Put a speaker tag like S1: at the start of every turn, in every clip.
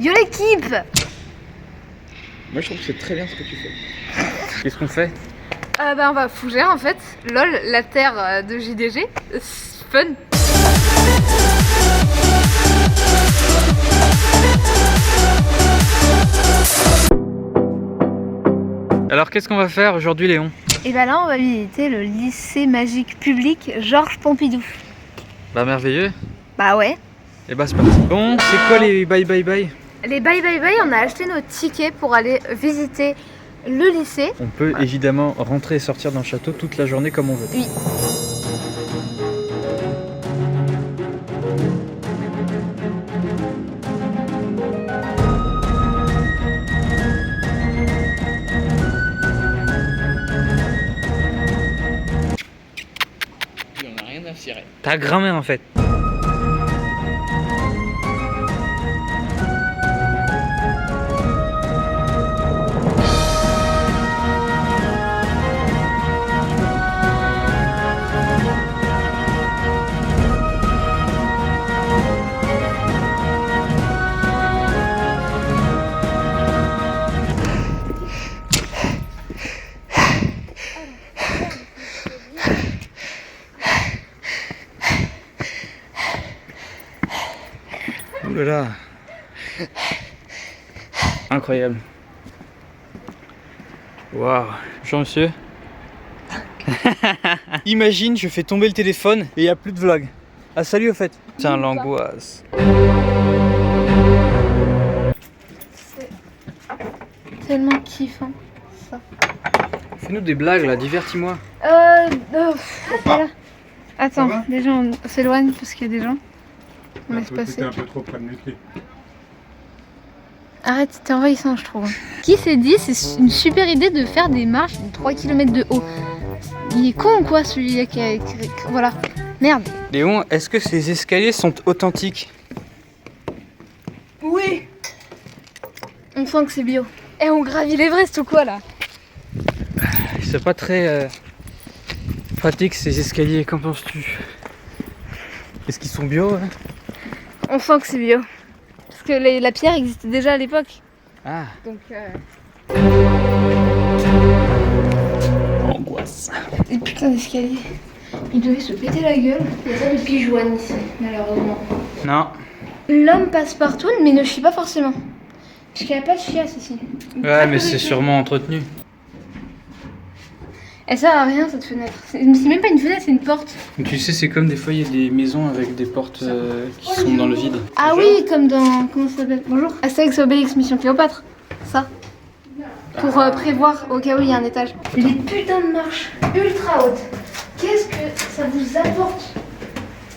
S1: Yo l'équipe!
S2: Moi je trouve que c'est très bien ce que tu fais. Qu'est-ce qu'on fait?
S1: On va à Fougères en fait. LOL, la terre de JDG. C'est fun.
S2: Alors qu'est-ce qu'on va faire aujourd'hui, Léon?
S1: Et bah là on va visiter le lycée magique public Georges Pompidou.
S2: Bah merveilleux.
S1: Bah ouais.
S2: Et bah c'est parti. Bon, c'est quoi les bye bye bye?
S1: Les bye bye bye, on a acheté nos tickets pour aller visiter le lycée.
S2: On peut évidemment rentrer et sortir dans le château toute la journée comme on veut.
S1: Oui.
S2: On a rien à cirer. Ta grand-mère en fait. Ouh là là. Incroyable. Waouh. Bonjour monsieur. Imagine, je fais tomber le téléphone et il n'y a plus de vlog. Ah salut au fait. Putain l'angoisse.
S1: C'est tellement kiffant ça.
S2: Fais-nous des blagues là, divertis-moi.
S1: Voilà. Attends, déjà on s'éloigne parce qu'il y a des gens. On laisse passer.
S3: C'était un peu trop près de l'écrit.
S1: Arrête, c'était envahissant je trouve. Qui s'est dit c'est une super idée de faire des marches de 3 km de haut? Il est con ou quoi celui-là qui a... Voilà. Merde.
S2: Léon, est-ce que ces escaliers sont authentiques?
S1: Oui. On sent que c'est bio. Et on gravit l'Everest ou quoi là?
S2: C'est pas très pratique ces escaliers, qu'en penses-tu? Est-ce qu'ils sont bio hein?
S1: On sent que c'est bio. Parce que la pierre existait déjà à l'époque.
S2: Ah.
S1: Donc
S2: Angoisse.
S1: Et putain d'escalier. Il devait se péter la gueule. Il y a pas de pigeonne ici, malheureusement.
S2: Non.
S1: L'homme passe partout, mais ne chie pas forcément. Parce qu'il n'y a pas de chiasse ici.
S2: Ouais, mais c'est sûrement entretenu.
S1: Elle sert à rien cette fenêtre. C'est même pas une fenêtre, c'est une porte.
S2: Tu sais, c'est comme des fois, il y a des maisons avec des portes qui sont dans le vide.
S1: Ah oui, comme dans... Comment ça s'appelle? Bonjour. Astérix Obélix Mission Cléopâtre. Ça. Pour prévoir au cas où il y a un étage. Les putains de marches ultra hautes. Qu'est-ce que ça vous apporte?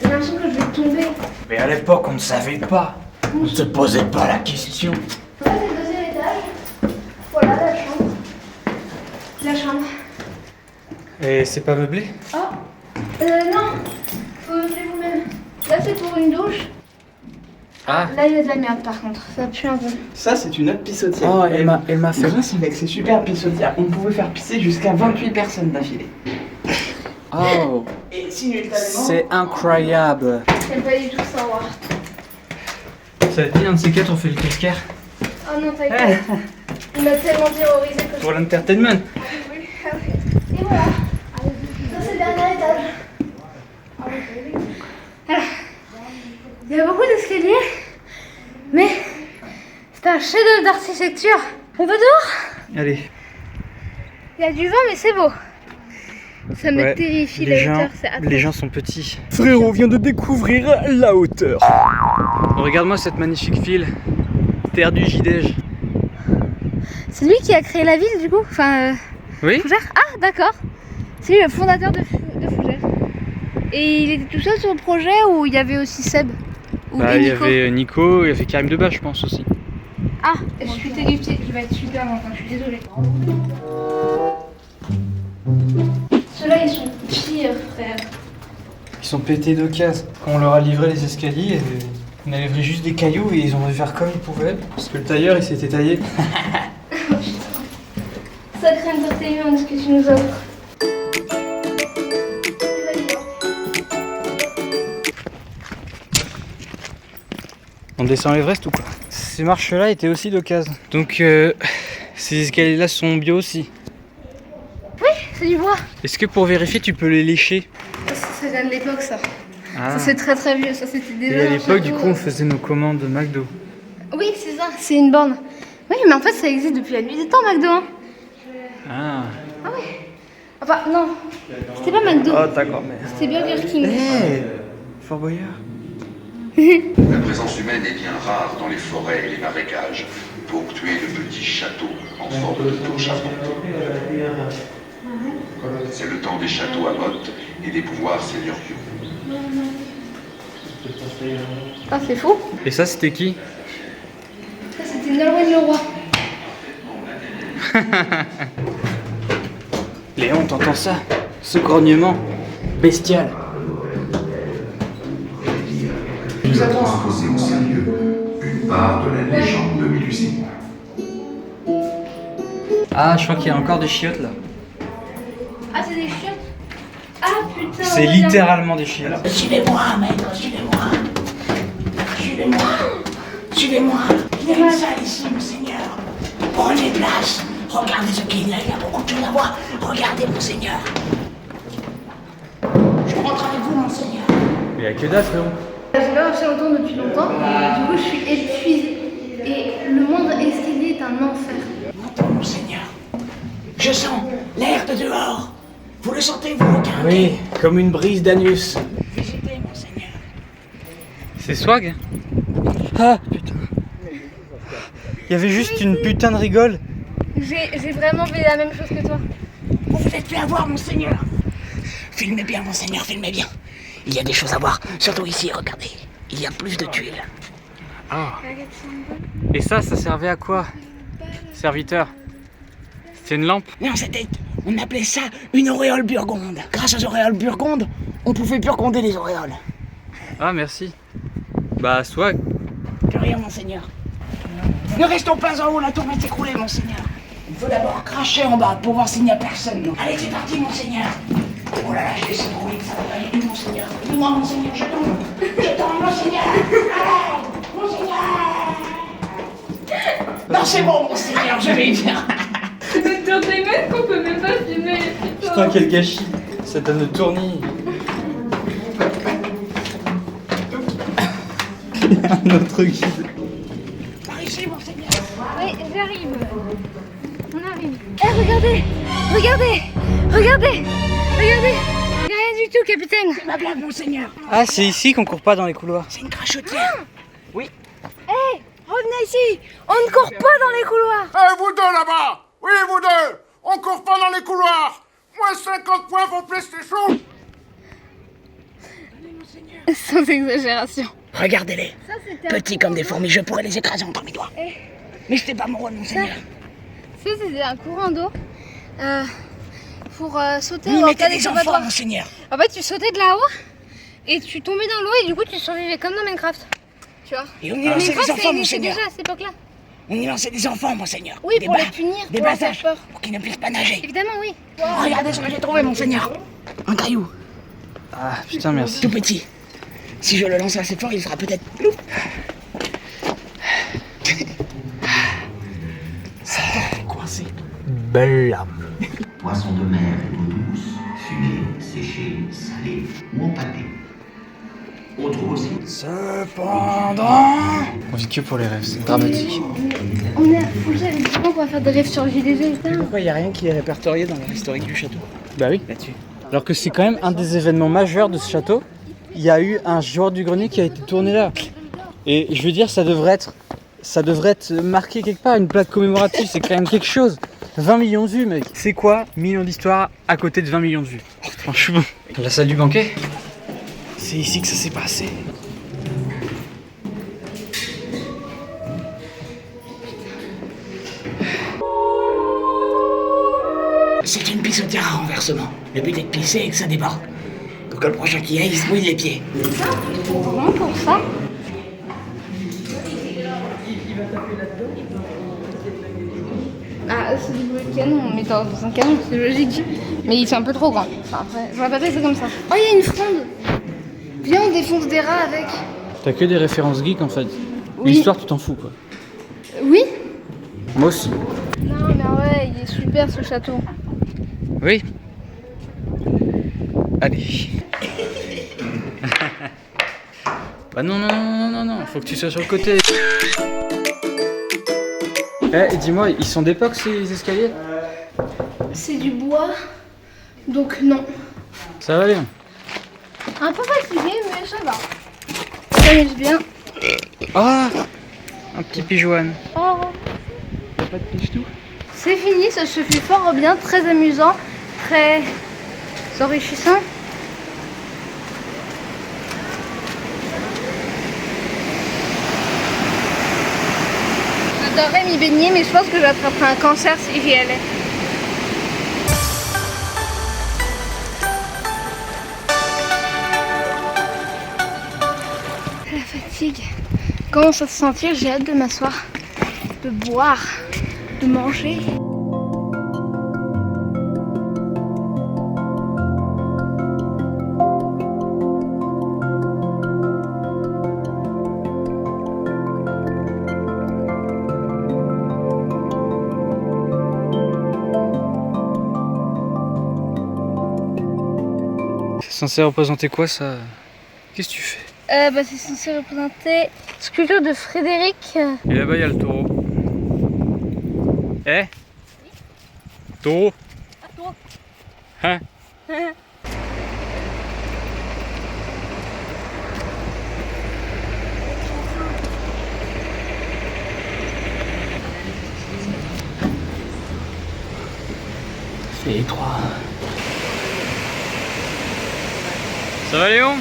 S1: J'ai l'impression que je vais tomber.
S4: Mais à l'époque, on ne savait pas. On ne se posait pas la question.
S1: Ça, c'est le deuxième étage. Voilà la chambre. La chambre.
S2: Et c'est pas meublé?
S1: Oh non. Faut meubler vous-même. Là, c'est pour une douche.
S2: Ah.
S1: Là, il y a de la merde par contre. Ça pue un peu.
S4: Ça, c'est une autre pissotière.
S2: Oh, elle m'a fait...
S4: Grâce avec ces super pissotières, on pouvait faire pisser jusqu'à 28 personnes d'affilée.
S2: Oh,
S4: Et simultanément...
S2: c'est incroyable.
S1: J'aime pas du tout savoir.
S2: Ça te dit, un de ces quatre, on fait le calcaire?
S1: Oh non, t'inquiète. Il m'a tellement terrorisé que je...
S2: Pour l'entertainment.
S1: Et voilà. Ça, c'est le dernier étage. Alors, il y a beaucoup d'escaliers, mais c'est un chef-d'œuvre d'architecture. On va dehors?
S2: Allez.
S1: Il y a du vent, mais c'est beau. Ça me
S2: Ouais,
S1: terrifie la hauteur, c'est atroce.
S2: les gens sont petits.
S4: Frérot vient de découvrir la hauteur.
S2: Regarde-moi cette magnifique ville. Terre du Jidège.
S1: C'est lui qui a créé la ville, du coup? Enfin,
S2: Oui?
S1: Fougères? Ah, d'accord. C'est lui le fondateur de Fougères. Et il était tout seul sur le projet ou il y avait aussi Seb? Ou
S2: Bah, il y
S1: Nico?
S2: avait Nico, il y avait Karim Debache, je pense aussi.
S1: Ah, je suis terrifiée. Je vais être super longtemps, je suis désolée. Ceux-là, ils sont pires, frère.
S2: Ils sont pétés d'occasion. Quand on leur a livré les escaliers, on a livré juste des cailloux et ils ont dû faire comme ils pouvaient. Parce que le tailleur, il s'était taillé.
S1: Sacré entertainment, ce que tu nous offres.
S2: On descend l'Everest ou quoi? ces marches-là étaient aussi d'occasion. Donc ces escaliers-là sont bio aussi.
S1: Oui, c'est du bois.
S2: Est-ce que pour vérifier, tu peux les lécher?
S1: Ça vient de l'époque, ça.
S2: Ah.
S1: Ça, c'est très très vieux. Ça, c'était déjà.
S2: Et à
S1: un
S2: l'époque, du
S1: château.
S2: coup, on faisait nos commandes McDo.
S1: Oui, c'est ça. C'est une borne. Oui, mais en fait, ça existe depuis la nuit des temps, McDo. Hein.
S2: Ah.
S1: Ah oui. Enfin, non. C'était pas McDo.
S2: Oh, d'accord, mais...
S1: C'était Burger King.
S2: Hey, Fort Boyard.
S3: La présence humaine est bien rare dans les forêts et les marécages, ponctués de petits châteaux en forme de tour charpentée. C'est le temps des châteaux à motte et des pouvoirs seigneuriaux.
S1: Ah, c'est fou.
S2: Et ça, c'était qui?
S1: Ça, c'était Nolwenn le roi.
S2: Léon, t'entends ça? Ce grognement bestial.
S3: Nous a transposé en ces lieux une part de la légende de Mélusine.
S2: Ah, je crois qu'il y a encore des chiottes là.
S1: Ah, c'est des chiottes. Ah, putain.
S2: C'est littéralement des chiottes.
S4: Suivez-moi, maître, suivez-moi. Suivez-moi. Suivez-moi. Il y a une salle ici, monseigneur. Prenez place. Regardez ce qu'il y a beaucoup de choses à voir. Regardez, monseigneur. Je rentre avec vous, monseigneur.
S2: Mais il y a que dalle, frérot.
S1: J'ai pas marché longtemps depuis longtemps. Du coup, je suis épuisée. Et le moindre escalier est un enfer.
S4: Montons, monseigneur. Je sens l'air de dehors. Vous le sentez, vous, aucun?
S2: Oui, comme une brise d'anus.
S4: Visitez, monseigneur.
S2: C'est swag? Ah, putain. Il y avait juste une putain de rigole.
S1: J'ai vraiment fait la même chose que toi.
S4: Vous vous êtes fait avoir, monseigneur. Filmez bien, monseigneur, filmez bien. Il y a des choses à voir, surtout ici, regardez. Il y a plus de tuiles.
S2: Ah. Et ça servait à quoi? Serviteur. C'était une lampe?
S4: Non, on appelait ça une auréole burgonde. Grâce aux auréoles burgondes, on pouvait burgonder les auréoles.
S2: Ah, merci. Bah, swag.
S4: De rien, monseigneur. Ne restons pas en haut, la tour va s'écrouler, monseigneur. Il faut d'abord cracher en bas pour voir s'il n'y a personne. Allez, c'est parti, monseigneur. Oh là là, je laisse rouler, ça va pas aller plus, monseigneur. Dis-moi, monseigneur, je tombe. Je tombe, monseigneur. Allez, monseigneur. Non, c'est bon, monseigneur, je vais bien.
S1: Mais dans des mecs qu'on peut même pas filmer.
S2: Putain, quel gâchis. Ça donne le tournis. Un autre guide.
S4: Par ici, monseigneur.
S1: Oui, j'arrive. On arrive. Eh, regardez. Regardez. Regardez. Regardez. Il n'y a rien du tout, capitaine.
S4: C'est ma blague, monseigneur.
S2: Ah, c'est ici qu'on court pas dans les couloirs.
S4: C'est une crachotière.
S2: Oui.
S1: Eh, revenez ici. On ne court pas dans les couloirs.
S5: Eh, vous deux là-bas! Oui, vous deux! On court pas dans les couloirs! Moins 50 points pour PlayStation!
S1: Sans exagération.
S4: Regardez-les.
S1: Ça, c'était
S4: Petits comme des fourmis, je pourrais les écraser entre mes doigts. Mais c'était pas mon rôle, monseigneur.
S1: Ça, c'était un courant d'eau. Pour sauter
S4: Vous y
S1: en
S4: mettez
S1: cas
S4: des enfants,
S1: d'échappatoire.
S4: monseigneur.
S1: En fait, tu sautais de là-haut et tu tombais dans l'eau et du coup, tu survivais comme dans Minecraft. Tu vois.
S4: Et on y
S1: Mais
S4: lançait
S1: une fois,
S4: des enfants,
S1: ça existait
S4: monseigneur.
S1: déjà à cette époque-là.
S4: On y lançait des enfants, monseigneur.
S1: Oui,
S4: des
S1: pour les punir,
S4: Des
S1: pour leur faire
S4: basages,
S1: peur.
S4: pour qu'ils ne puissent pas nager.
S1: Évidemment, oui.
S4: Regardez ce que j'ai trouvé, monseigneur. Un caillou,
S2: Ah, putain, merci.
S4: tout petit. Si je le lance assez fort, il sera peut-être... Plouf. Ça va coincé.
S2: Belle lame.
S6: Poissons de mer et d'eau douce, fumés, séchés, salés ou empâtés. On trouve aussi
S2: Cependant... On vit que pour les rêves, c'est dramatique.
S1: On est à Fougères avec des gens pour faire des rêves sur le JDG. Putain.
S4: Pourquoi il n'y a rien qui est répertorié dans l'historique du château
S2: Bah oui.
S4: là-dessus?
S2: Alors que c'est quand même un des événements majeurs de ce château. Il y a eu un joueur du grenier qui a été tourné là. Et je veux dire, ça devrait être marqué quelque part, une plaque commémorative, c'est quand même quelque chose. 20 millions de vues, mec. C'est quoi 1 million d'histoires à côté de 20 millions de vues? Franchement. La salle du banquet?
S4: C'est ici que ça s'est passé. C'est une pissotière à renversement. Le but est de pisser et que ça déborde. Pour que le prochain qui aille, il se mouille les pieds.
S1: Vraiment pour ça. Ah, c'est du bruit de canon, mais dans un canon, c'est logique. Mais il est un peu trop grand. Enfin, après, j'aurais pas fait ça comme ça. Oh, il y a une fronde. Viens, on défonce des rats avec.
S2: T'as que des références geeks en fait.
S1: Oui.
S2: L'histoire, tu t'en fous quoi.
S1: Oui.
S2: Moi aussi.
S1: Non mais ouais, il est super ce château.
S2: Oui. Allez. Bah non, non, non, non, non, faut que tu sois sur le côté. Eh, dis-moi, ils sont d'époque ces escaliers?
S1: C'est du bois, donc non.
S2: Ça va bien.
S1: Un peu fatigué, mais ça va. Ça s'amuse bien.
S2: Ah, un petit pigeouane.
S1: Oh.
S2: Y'a pas de piche-tout?
S1: C'est fini, ça se fait fort bien, très amusant, très enrichissant. J'adorerais m'y baigner, mais je pense que j'attraperais un cancer si j'y allais. La fatigue commence à se sentir, j'ai hâte de m'asseoir, de boire, de manger.
S2: C'est censé représenter quoi ça? Qu'est-ce que tu fais?
S1: C'est censé représenter sculpture de Frédéric.
S2: Et là-bas il y a le taureau. Eh? Taureau?
S1: Toi.
S2: Hein? C'est étroit. Ça va Léon?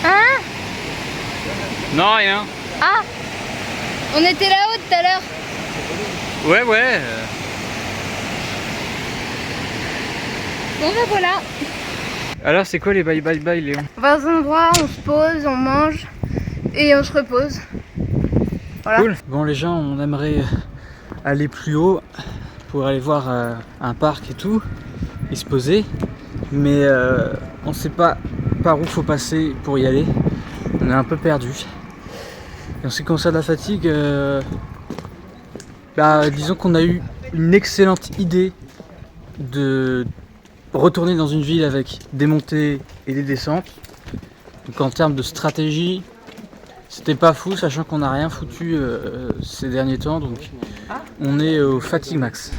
S1: Hein?
S2: Non, rien.
S1: Ah! On était là-haut tout à l'heure.
S2: Ouais, ouais.
S1: Bon ben voilà.
S2: Alors c'est quoi les bye bye bye Léon?
S1: On va dans un endroit, on se pose, on mange et on se repose. Voilà.
S2: Cool. Bon les gens, on aimerait aller plus haut pour aller voir un parc et tout et se poser, mais on sait pas par où faut passer pour y aller. On est un peu perdu. Et en ce qui concerne la fatigue, disons qu'on a eu une excellente idée de retourner dans une ville avec des montées et des descentes. Donc en termes de stratégie, c'était pas fou, sachant qu'on n'a rien foutu ces derniers temps, donc on est au fatigue max.